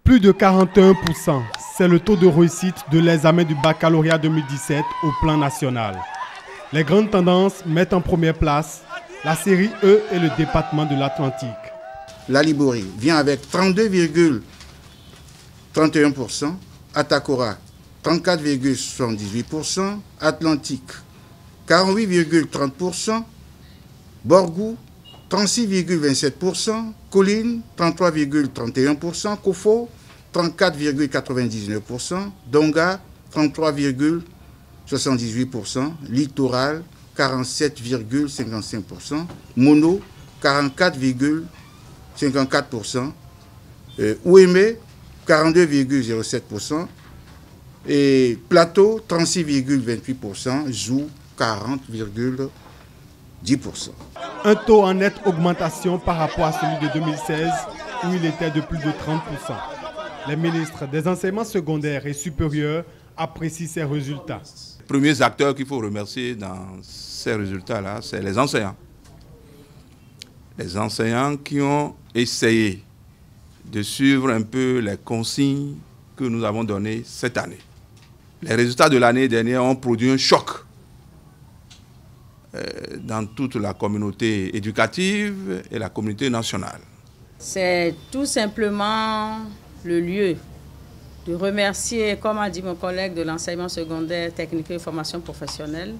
Plus de 41%, c'est le taux de réussite de l'examen du baccalauréat 2017 au plan national. Les grandes tendances mettent en première place la série E et le département de l'Atlantique. La Liborie vient avec 32,31%, Atakora 34,78%, Atlantique 48,30%, Borgou 36,27%, Colline 33,31%, Kofo 34,99%, Donga 33,78%, Littoral 47,55%, Mono 44,54%, Ouémé 42,07% et Plateau 36,28%, Zou 40,10%. Un taux en nette augmentation par rapport à celui de 2016 où il était de plus de 30%. Les ministres des enseignements secondaires et supérieurs apprécient ces résultats. Les premiers acteurs qu'il faut remercier dans ces résultats-là, c'est les enseignants. Les enseignants qui ont essayé de suivre un peu les consignes que nous avons données cette année. Les résultats de l'année dernière ont produit un choc dans toute la communauté éducative et la communauté nationale. C'est tout simplement le lieu de remercier, comme a dit mon collègue de l'enseignement secondaire, technique et formation professionnelle,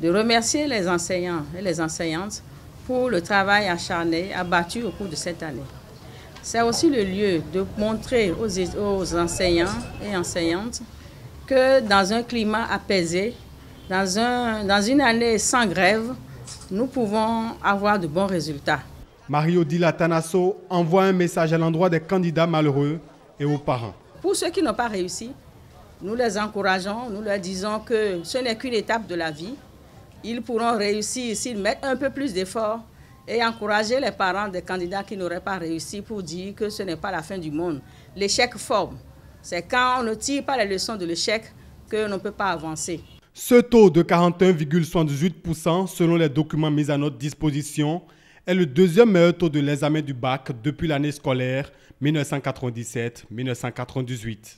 de remercier les enseignants et les enseignantes pour le travail acharné abattu au cours de cette année. C'est aussi le lieu de montrer aux enseignants et enseignantes que dans un climat apaisé, dans une année sans grève, nous pouvons avoir de bons résultats. Marie-Odile Atanasso envoie un message à l'endroit des candidats malheureux et aux parents. Pour ceux qui n'ont pas réussi, nous les encourageons, nous leur disons que ce n'est qu'une étape de la vie. Ils pourront réussir s'ils mettent un peu plus d'efforts et encourager les parents des candidats qui n'auraient pas réussi pour dire que ce n'est pas la fin du monde. L'échec forme. C'est quand on ne tire pas les leçons de l'échec qu'on ne peut pas avancer. Ce taux de 41,78% selon les documents mis à notre disposition est le deuxième meilleur taux de l'examen du bac depuis l'année scolaire 1997-1998.